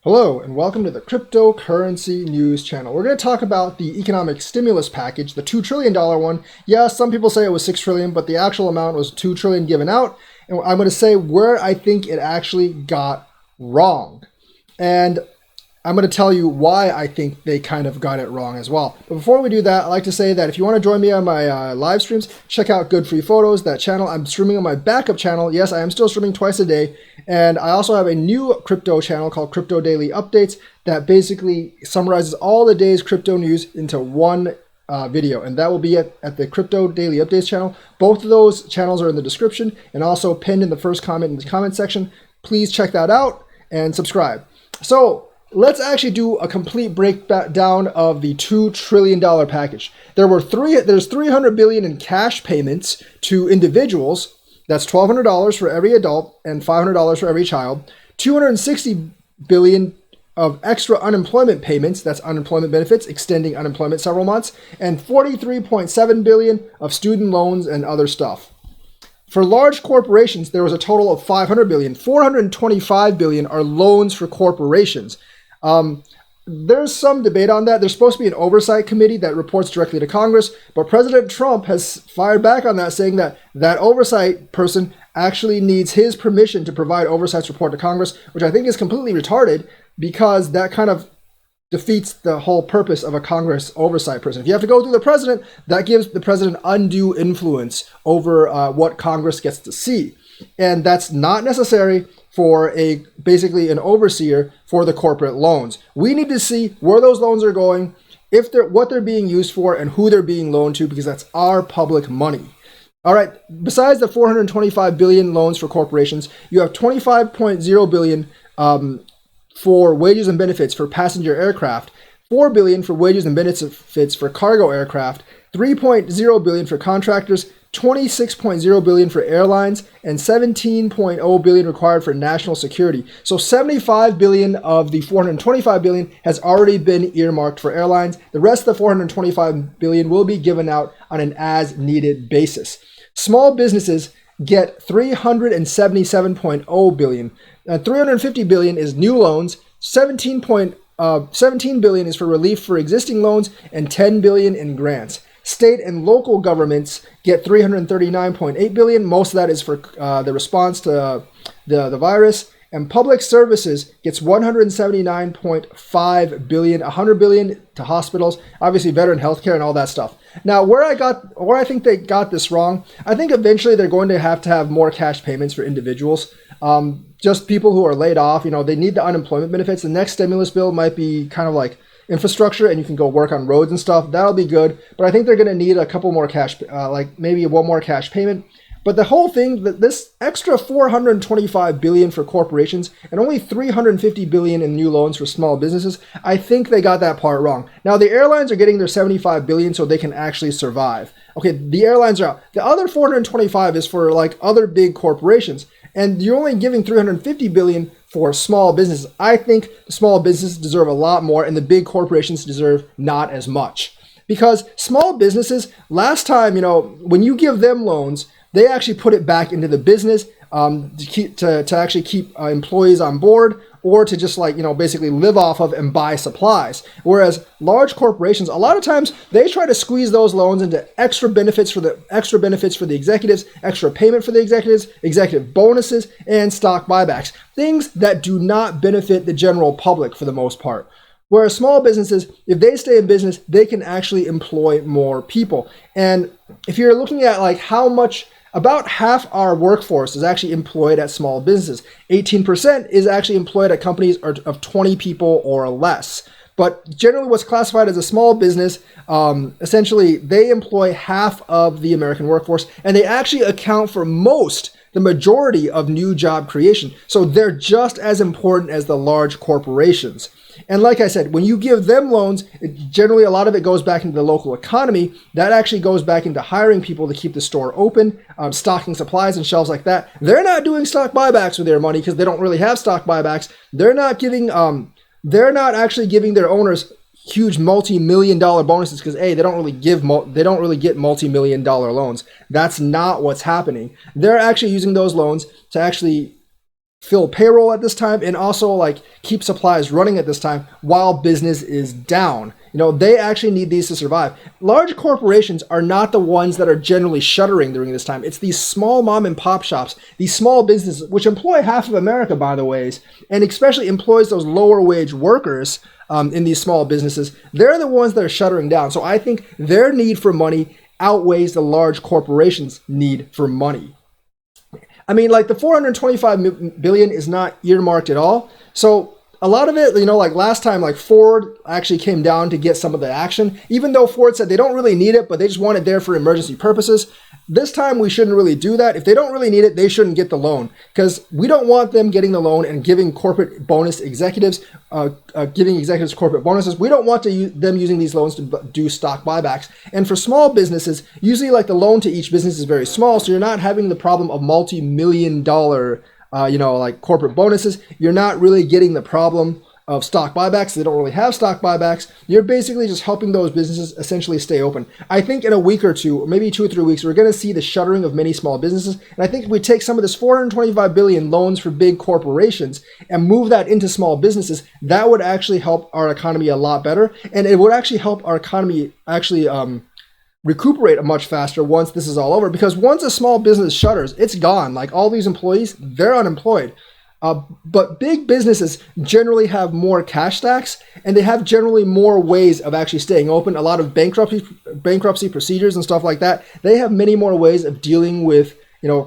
Hello and welcome to the Cryptocurrency News channel. We're going to talk about the economic stimulus package, the $2 trillion one. Yes, some people say it was $6 trillion, but the actual amount was $2 trillion given out. And I'm going to say where I think it actually got wrong. And I'm going to tell you why I think they kind of got it wrong as well. But before we do that, I'd like to say that if you want to join me on my live streams, check out Good Free Photos, that channel. I'm streaming on my backup channel. Yes, I am still streaming twice a day. And I also have a new crypto channel called Crypto Daily Updates that basically summarizes all the day's crypto news into one video. And that will be at the Crypto Daily Updates channel. Both of those channels are in the description and also pinned in the first comment in the comment section. Please check that out and subscribe. So, let's actually do a complete breakdown of the $2 trillion package. There's $300 billion in cash payments to individuals. That's $1,200 for every adult and $500 for every child. $260 billion of extra unemployment payments. That's unemployment benefits, extending unemployment several months. And $43.7 billion of student loans and other stuff. For large corporations, there was a total of $500 billion. $425 billion are loans for corporations. There's some debate on that. There's supposed to be an oversight committee that reports directly to Congress, but President Trump has fired back on that, saying that that oversight person actually needs his permission to provide oversight report to Congress, which I think is completely retarded because that kind of defeats the whole purpose of a Congress oversight person. If you have to go through the president, that gives the president undue influence over what Congress gets to see. And that's not necessary for basically an overseer for the corporate loans. We need to see where those loans are going, what they're being used for, and who they're being loaned to, because that's our public money. All right, besides the $425 billion loans for corporations, you have $25.0 billion for wages and benefits for passenger aircraft, $4 billion for wages and benefits for cargo aircraft, $3.0 billion for contractors, $26.0 billion for airlines, and $17.0 billion required for national security. So $75 billion of the $425 billion has already been earmarked for airlines. The rest of the $425 billion will be given out on an as-needed basis. Small businesses get $377.0 billion. $350 billion is new loans, $17 billion is for relief for existing loans, and $10 billion in grants. State and local governments get $339.8 billion. Most of that is for the response to the virus. And public services gets $179.5 billion, $100 billion to hospitals, obviously veteran healthcare and all that stuff. Now, where I think they got this wrong, I think eventually they're going to have more cash payments for individuals. Just people who are laid off, they need the unemployment benefits. The next stimulus bill might be kind of like infrastructure, and you can go work on roads and stuff. That'll be good. But I think they're going to need a couple more cash, like maybe one more cash payment. But the whole thing, this extra $425 billion for corporations and only $350 billion in new loans for small businesses, I think they got that part wrong. Now, the airlines are getting their $75 billion so they can actually survive. Okay, the airlines are out. The other $425 is for like other big corporations. And you're only giving $350 billion for small businesses. I think the small businesses deserve a lot more and the big corporations deserve not as much. Because small businesses, last time, when you give them loans, they actually put it back into the business to actually keep employees on board, or to just basically live off of and buy supplies. Whereas large corporations, a lot of times they try to squeeze those loans into extra benefits for the executives, extra payment for the executives, executive bonuses, and stock buybacks. Things that do not benefit the general public for the most part. Whereas small businesses, if they stay in business, they can actually employ more people. And if you're looking at how much, about half our workforce is actually employed at small businesses. 18% is actually employed at companies of 20 people or less. But generally what's classified as a small business, essentially they employ half of the American workforce, and they actually account for the majority of new job creation. So they're just as important as the large corporations. And like I said, when you give them loans, generally a lot of it goes back into the local economy. That actually goes back into hiring people to keep the store open, stocking supplies and shelves like that. They're not doing stock buybacks with their money because they don't really have stock buybacks. They're not actually giving their owners huge multi-million-dollar bonuses because they don't really get multi-million-dollar loans. That's not what's happening. They're actually using those loans to actually fill payroll at this time and also like keep supplies running at this time while business is down. You know, they actually need these to survive. Large corporations are not the ones that are generally shuttering during this time. It's these small mom and pop shops, these small businesses, which employ half of America, by the way, and especially employs those lower wage workers in these small businesses. They're the ones that are shuttering down. So I think their need for money outweighs the large corporations' need for money. I mean, like the 425 billion is not earmarked at all. So a lot of it, you know, like last time, like Ford actually came down to get some of the action, even though Ford said they don't really need it, but they just want it there for emergency purposes. This time we shouldn't really do that. If they don't really need it, they shouldn't get the loan, because we don't want them getting the loan and giving corporate bonus executives, giving executives corporate bonuses. We don't want them using these loans to do stock buybacks. And for small businesses, usually like the loan to each business is very small, so you're not having the problem of multi-million-dollar like corporate bonuses. You're not really getting the problem of stock buybacks. They don't really have stock buybacks. You're basically just helping those businesses essentially stay open. I think in a week or two, or maybe 2 or 3 weeks, we're going to see the shuttering of many small businesses. And I think if we take some of this 425 billion loans for big corporations and move that into small businesses, that would actually help our economy a lot better. And it would actually help our economy actually recuperate much faster once this is all over, because once a small business shutters, it's gone. Like all these employees, they're unemployed. But big businesses generally have more cash stacks, and they have generally more ways of actually staying open. A lot of bankruptcy procedures and stuff like that. They have many more ways of dealing with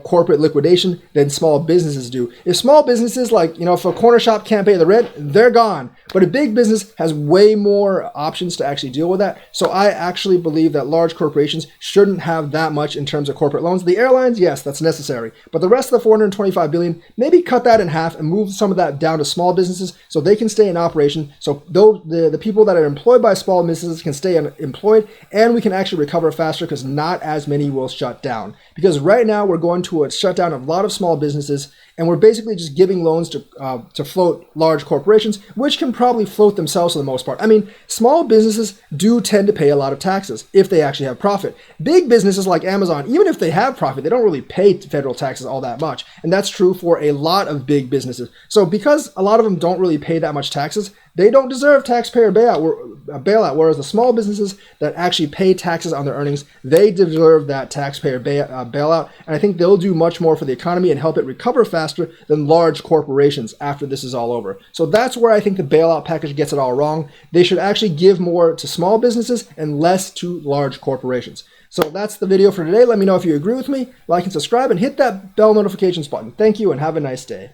corporate liquidation than small businesses do. If small businesses, like, if a corner shop can't pay the rent, they're gone. But a big business has way more options to actually deal with that. So I actually believe that large corporations shouldn't have that much in terms of corporate loans. The airlines, yes, that's necessary. But the rest of the 425 billion, maybe cut that in half and move some of that down to small businesses so they can stay in operation. So the people that are employed by small businesses can stay employed, and we can actually recover faster because not as many will shut down. Because right now we're going to a shutdown of a lot of small businesses, and we're basically just giving loans to float large corporations, which can probably float themselves for the most part. I mean, small businesses do tend to pay a lot of taxes if they actually have profit. Big businesses like Amazon, even if they have profit, they don't really pay federal taxes all that much. And that's true for a lot of big businesses. So because a lot of them don't really pay that much taxes, they don't deserve taxpayer bailout, whereas the small businesses that actually pay taxes on their earnings, they deserve that taxpayer bailout. And I think they'll do much more for the economy and help it recover faster than large corporations after this is all over. So that's where I think the bailout package gets it all wrong. They should actually give more to small businesses and less to large corporations. So that's the video for today. Let me know if you agree with me, like and subscribe, and hit that bell notifications button. Thank you and have a nice day.